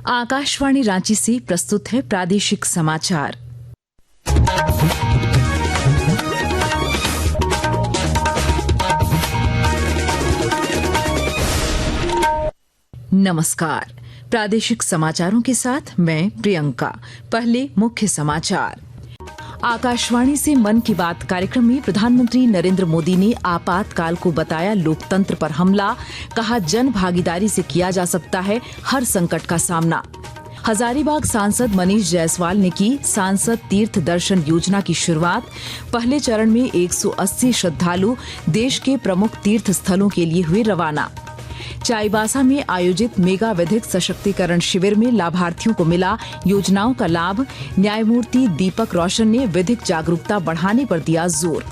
आकाशवाणी रांची से प्रस्तुत है प्रादेशिक समाचार। नमस्कार, प्रादेशिक समाचारों के साथ मैं प्रियंका। पहले मुख्य समाचार। आकाशवाणी से मन की बात कार्यक्रम में प्रधानमंत्री नरेंद्र मोदी ने आपातकाल को बताया लोकतंत्र पर हमला। कहा, जन भागीदारी से किया जा सकता है हर संकट का सामना। हजारीबाग सांसद मनीष जायसवाल ने की सांसद तीर्थ दर्शन योजना की शुरुआत। पहले चरण में 180 श्रद्धालु देश के प्रमुख तीर्थ स्थलों के लिए हुए रवाना। चाईबासा में आयोजित मेगा विधिक सशक्तिकरण शिविर में लाभार्थियों को मिला योजनाओं का लाभ। न्यायमूर्ति दीपक रोशन ने विधिक जागरूकता बढ़ाने पर दिया जोर।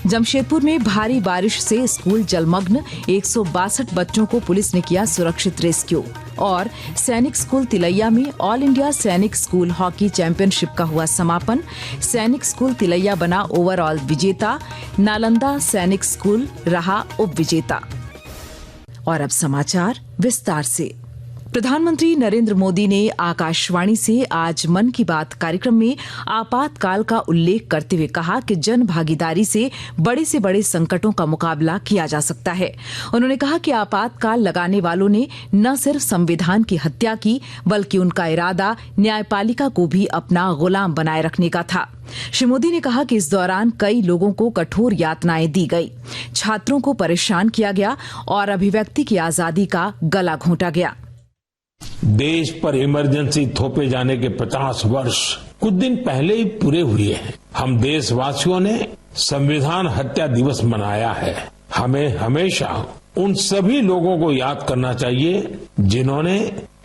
जमशेदपुर में भारी बारिश से स्कूल जलमग्न, 162 बच्चों को पुलिस ने किया सुरक्षित रेस्क्यू। और सैनिक स्कूल तिलैया में ऑल इंडिया सैनिक स्कूल हॉकी चैंपियनशिप का हुआ समापन। सैनिक स्कूल तिलैया बना ओवरऑल विजेता, नालंदा सैनिक स्कूल रहा उप विजेता। और अब समाचार विस्तार से। प्रधानमंत्री नरेंद्र मोदी ने आकाशवाणी से आज मन की बात कार्यक्रम में आपातकाल का उल्लेख करते हुए कहा कि जन भागीदारी से बड़े संकटों का मुकाबला किया जा सकता है। उन्होंने कहा कि आपातकाल लगाने वालों ने न सिर्फ संविधान की हत्या की, बल्कि उनका इरादा न्यायपालिका को भी अपना गुलाम बनाए रखने का था। श्री मोदी ने कहा कि इस दौरान कई लोगों को कठोर यातनाएं दी गई, छात्रों को परेशान किया गया और अभिव्यक्ति की आजादी का गला घोंटा गया। देश पर इमरजेंसी थोपे जाने के 50 वर्ष कुछ दिन पहले ही पूरे हुए हैं। हम देशवासियों ने संविधान हत्या दिवस मनाया है। हमें हमेशा उन सभी लोगों को याद करना चाहिए जिन्होंने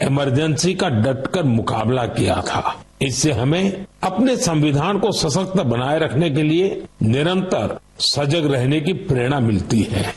इमरजेंसी का डटकर मुकाबला किया था। इससे हमें अपने संविधान को सशक्त बनाए रखने के लिए निरंतर सजग रहने की प्रेरणा मिलती है।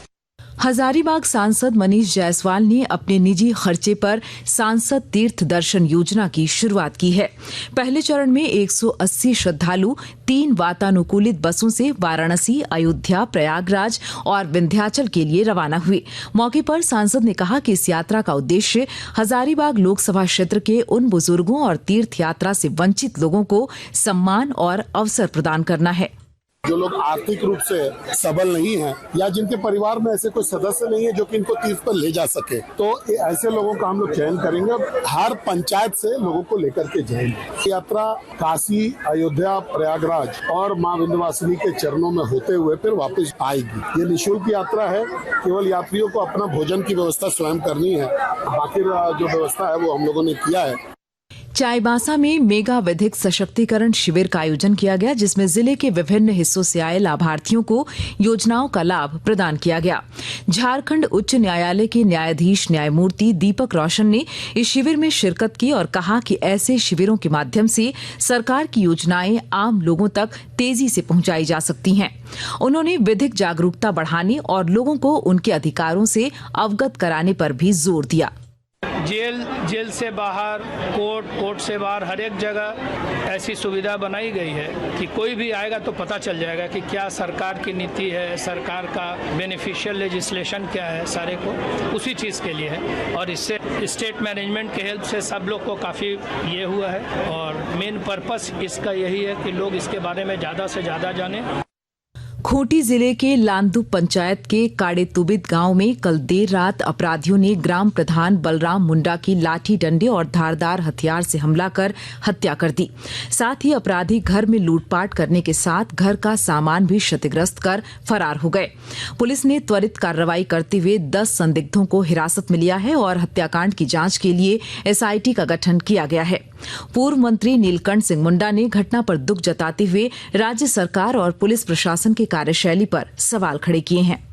हजारीबाग सांसद मनीष जायसवाल ने अपने निजी खर्चे पर सांसद तीर्थ दर्शन योजना की शुरुआत की है। पहले चरण में 180 श्रद्धालु 3 वातानुकूलित बसों से वाराणसी, अयोध्या, प्रयागराज और विंध्याचल के लिए रवाना हुए। मौके पर सांसद ने कहा कि इस यात्रा का उद्देश्य हजारीबाग लोकसभा क्षेत्र के उन बुजुर्गों और तीर्थ यात्रा से वंचित लोगों को सम्मान और अवसर प्रदान करना है। जो लोग आर्थिक रूप से सबल नहीं हैं या जिनके परिवार में ऐसे कोई सदस्य नहीं है जो कि इनको तीर्थ पर ले जा सके, तो ऐसे लोगों का हम लोग चयन करेंगे। हर पंचायत से लोगों को लेकर के जाएंगे। यात्रा काशी, अयोध्या, प्रयागराज और मां विंध्यवासिनी के चरणों में होते हुए फिर वापस आएगी। ये निःशुल्क यात्रा है। केवल यात्रियों को अपना भोजन की व्यवस्था स्वयं करनी है। बाकी जो व्यवस्था है वो हम लोगों ने किया है। चाईबासा में मेगा विधिक सशक्तिकरण शिविर का आयोजन किया गया, जिसमें जिले के विभिन्न हिस्सों से आए लाभार्थियों को योजनाओं का लाभ प्रदान किया गया। झारखंड उच्च न्यायालय के न्यायाधीश न्यायमूर्ति दीपक रोशन ने इस शिविर में शिरकत की और कहा कि ऐसे शिविरों के माध्यम से सरकार की योजनाएं आम लोगों तक तेजी से पहुंचाई जा सकती हैं। उन्होंने विधिक जागरूकता बढ़ाने और लोगों को उनके अधिकारों से अवगत कराने पर भी जोर दिया। जेल से बाहर, कोर्ट से बाहर, हर एक जगह ऐसी सुविधा बनाई गई है कि कोई भी आएगा तो पता चल जाएगा कि क्या सरकार की नीति है, सरकार का बेनिफिशियल लेजिस्लेशन क्या है। सारे को उसी चीज़ के लिए है और इससे स्टेट मैनेजमेंट के हेल्प से सब लोग को काफ़ी ये हुआ है और मेन पर्पस इसका यही है कि लोग इसके बारे में ज़्यादा से ज़्यादा जाने। खूंटी जिले के लांदू पंचायत के काड़ेतुबित गांव में कल देर रात अपराधियों ने ग्राम प्रधान बलराम मुंडा की लाठी डंडे और धारदार हथियार से हमला कर हत्या कर दी। साथ ही अपराधी घर में लूटपाट करने के साथ घर का सामान भी क्षतिग्रस्त कर फरार हो गए। पुलिस ने त्वरित कार्रवाई करते हुए 10 संदिग्धों को हिरासत में लिया है और हत्याकांड की जांच के लिए एसआईटी का गठन किया गया है। पूर्व मंत्री नीलकंठ सिंह मुंडा ने घटना पर दुख जताते हुए राज्य सरकार और पुलिस प्रशासन की कार्यशैली पर सवाल खड़े किए हैं।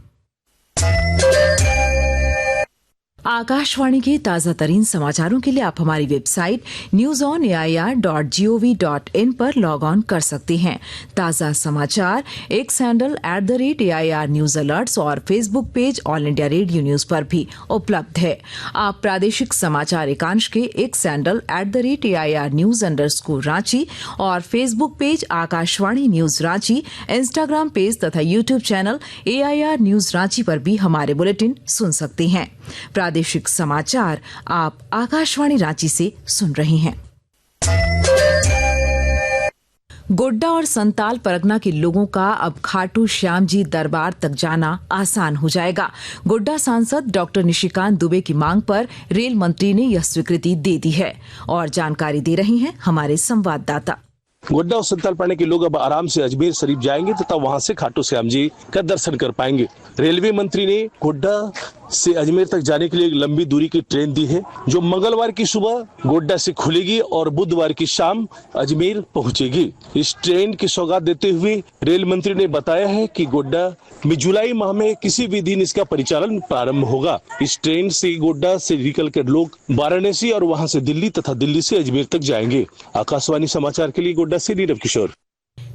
आकाशवाणी के ताजा तरीन समाचारों के लिए आप हमारी वेबसाइट newsonair.gov.in पर लॉग ऑन कर सकते हैं। ताजा समाचार X handle @AIR news alerts और Facebook page all India radio news पर भी उपलब्ध है। आप प्रादेशिक समाचार एकांश के एक्स हैंडल @AIR न्यूज_रांची और Facebook page Akashvani news Ranchi, Instagram page तथा YouTube channel AIR news Ranchi पर भी हमारे बुलेटिन सुन सकते हैं। प्रादेशिक समाचार आप आकाशवाणी रांची से सुन रहे हैं। गोड्डा और संताल परगना के लोगों का अब खाटू श्याम जी दरबार तक जाना आसान हो जाएगा। गोड्डा सांसद डॉक्टर निशिकांत दुबे की मांग पर रेल मंत्री ने यह स्वीकृति दे दी है और जानकारी दे रही हैं हमारे संवाददाता। गोड्डा और संताल पड़ने के लोग अब आराम से अजमेर शरीफ जाएंगे तथा वहां से खाटू श्याम जी का दर्शन कर पाएंगे। रेलवे मंत्री ने गोड्डा से अजमेर तक जाने के लिए एक लंबी दूरी की ट्रेन दी है जो मंगलवार की सुबह गोड्डा से खुलेगी और बुधवार की शाम अजमेर पहुंचेगी। इस ट्रेन की सौगात देते हुए रेल मंत्री ने बताया है कि गोड्डा में जुलाई माह में किसी भी दिन इसका परिचालन प्रारंभ होगा। इस ट्रेन से गोड्डा से निकलकर लोग वाराणसी और वहां से दिल्ली तथा दिल्ली से अजमेर तक जाएंगे। आकाशवाणी समाचार के लिए गोड्डा से नीरव किशोर।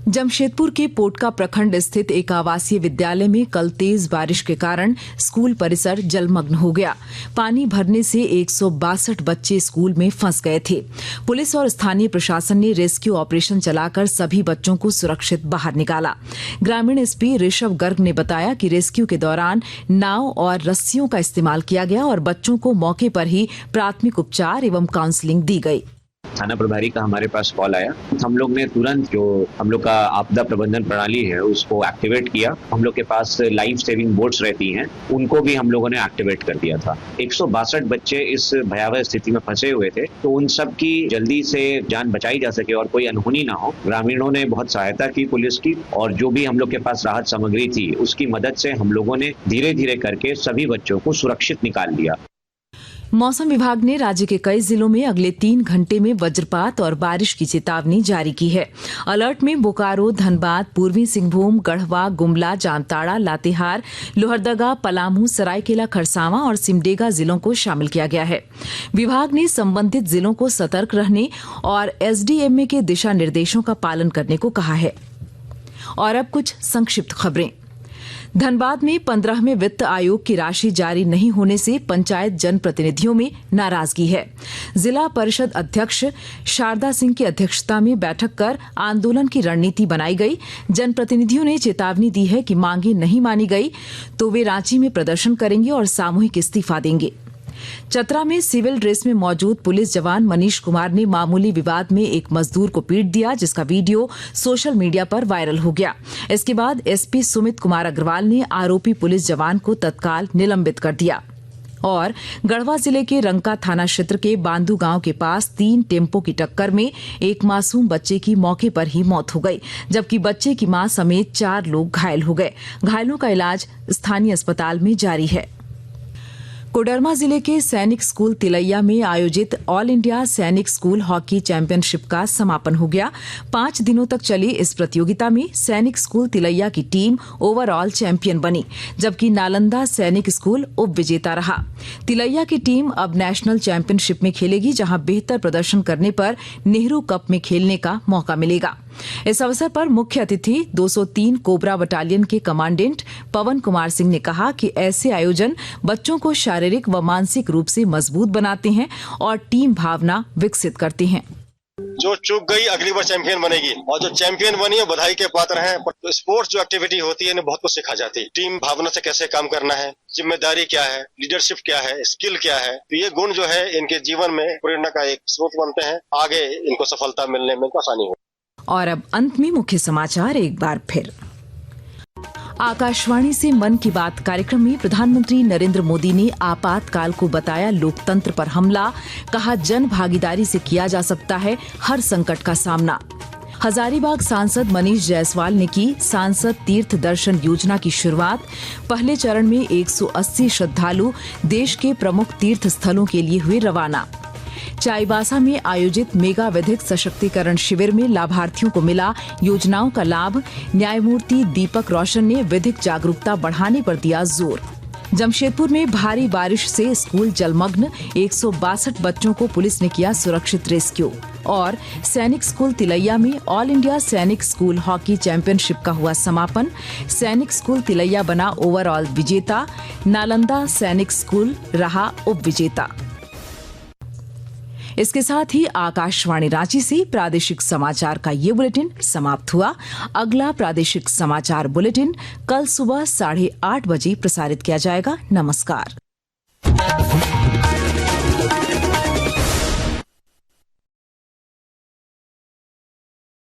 जमशेदपुर के पोटका प्रखंड स्थित एक आवासीय विद्यालय में कल तेज बारिश के कारण स्कूल परिसर जलमग्न हो गया। पानी भरने से 162 बच्चे स्कूल में फंस गए थे। पुलिस और स्थानीय प्रशासन ने रेस्क्यू ऑपरेशन चलाकर सभी बच्चों को सुरक्षित बाहर निकाला। ग्रामीण एसपी ऋषभ गर्ग ने बताया कि रेस्क्यू के दौरान नाव और रस्सियों का इस्तेमाल किया गया और बच्चों को मौके पर ही प्राथमिक उपचार एवं काउंसलिंग दी गई। थाना प्रभारी का हमारे पास कॉल आया। हम लोग ने तुरंत जो हम लोग का आपदा प्रबंधन प्रणाली है उसको एक्टिवेट किया। हम लोग के पास लाइफ सेविंग बोट्स रहती हैं, उनको भी हम लोगों ने एक्टिवेट कर दिया था। 162 बच्चे इस भयावह स्थिति में फंसे हुए थे, तो उन सब की जल्दी से जान बचाई जा सके और कोई अनहोनी ना हो। ग्रामीणों ने बहुत सहायता की पुलिस की, और जो भी हम लोग के पास राहत सामग्री थी उसकी मदद से हम लोगों ने धीरे धीरे करके सभी बच्चों को सुरक्षित निकाल लिया। मौसम विभाग ने राज्य के कई जिलों में अगले 3 घंटे में वज्रपात और बारिश की चेतावनी जारी की है। अलर्ट में बोकारो, धनबाद, पूर्वी सिंहभूम, गढ़वा, गुमला, जामताड़ा, लातेहार, लोहरदगा, पलामू, सरायकेला खरसावां और सिमडेगा जिलों को शामिल किया गया है। विभाग ने संबंधित जिलों को सतर्क रहने और एसडीएमए के दिशा निर्देशों का पालन करने को कहा है। और अब कुछ संक्षिप्त खबरें। धनबाद में 15वें वित्त आयोग की राशि जारी नहीं होने से पंचायत जनप्रतिनिधियों में नाराजगी है। जिला परिषद अध्यक्ष शारदा सिंह की अध्यक्षता में बैठक कर आंदोलन की रणनीति बनाई गई। जनप्रतिनिधियों ने चेतावनी दी है कि मांगे नहीं मानी गई तो वे रांची में प्रदर्शन करेंगे और सामूहिक इस्तीफा देंगे। चतरा में सिविल ड्रेस में मौजूद पुलिस जवान मनीष कुमार ने मामूली विवाद में एक मजदूर को पीट दिया, जिसका वीडियो सोशल मीडिया पर वायरल हो गया। इसके बाद एसपी सुमित कुमार अग्रवाल ने आरोपी पुलिस जवान को तत्काल निलंबित कर दिया। और गढ़वा जिले के रंका थाना क्षेत्र के बांदू गांव के पास 3 टेम्पो की टक्कर में एक मासूम बच्चे की मौके पर ही मौत हो गई, जबकि बच्चे की मां समेत 4 लोग घायल हो गए। घायलों का इलाज स्थानीय अस्पताल में जारी है। कोडरमा जिले के सैनिक स्कूल तिलैया में आयोजित ऑल इंडिया सैनिक स्कूल हॉकी चैंपियनशिप का समापन हो गया। 5 दिनों तक चली इस प्रतियोगिता में सैनिक स्कूल तिलैया की टीम ओवरऑल चैंपियन बनी, जबकि नालंदा सैनिक स्कूल उप विजेता रहा। तिलैया की टीम अब नेशनल चैंपियनशिप में खेलेगी, जहां बेहतर प्रदर्शन करने पर नेहरू कप में खेलने का मौका मिलेगा। इस अवसर पर मुख्य अतिथि 203 कोबरा बटालियन के कमांडेंट पवन कुमार सिंह ने कहा कि ऐसे आयोजन बच्चों को शारीरिक व मानसिक रूप से मजबूत बनाते हैं और टीम भावना विकसित करते हैं। जो चूक गई अगली बार चैंपियन बनेगी, और जो चैंपियन बनी है बधाई के पात्र हैं। तो स्पोर्ट्स जो एक्टिविटी होती है बहुत कुछ सिखा जाती है। टीम भावना से कैसे काम करना है, जिम्मेदारी क्या है, लीडरशिप क्या है, स्किल क्या है। तो ये गुण जो है इनके जीवन में प्रेरणा का एक स्रोत बनते हैं। आगे इनको सफलता मिलने में आसानी हो। और अब अंत में मुख्य समाचार एक बार फिर। आकाशवाणी से मन की बात कार्यक्रम में प्रधानमंत्री नरेंद्र मोदी ने आपातकाल को बताया लोकतंत्र पर हमला। कहा, जन भागीदारी से किया जा सकता है हर संकट का सामना। हजारीबाग सांसद मनीष जायसवाल ने की सांसद तीर्थ दर्शन योजना की शुरुआत। पहले चरण में 180 श्रद्धालु देश के प्रमुख तीर्थ स्थलों के लिए हुए रवाना। चाईबासा में आयोजित मेगा विधिक सशक्तिकरण शिविर में लाभार्थियों को मिला योजनाओं का लाभ। न्यायमूर्ति दीपक रोशन ने विधिक जागरूकता बढ़ाने पर दिया जोर। जमशेदपुर में भारी बारिश से स्कूल जलमग्न, 162 बच्चों को पुलिस ने किया सुरक्षित रेस्क्यू। और सैनिक स्कूल तिलैया में ऑल इंडिया सैनिक स्कूल हॉकी चैंपियनशिप का हुआ समापन। सैनिक स्कूल तिलैया बना ओवरऑल विजेता, नालंदा सैनिक स्कूल रहा उप विजेता। इसके साथ ही आकाशवाणी रांची से प्रादेशिक समाचार का ये बुलेटिन समाप्त हुआ। अगला प्रादेशिक समाचार बुलेटिन कल सुबह 8:30 बजे प्रसारित किया जाएगा। नमस्कार।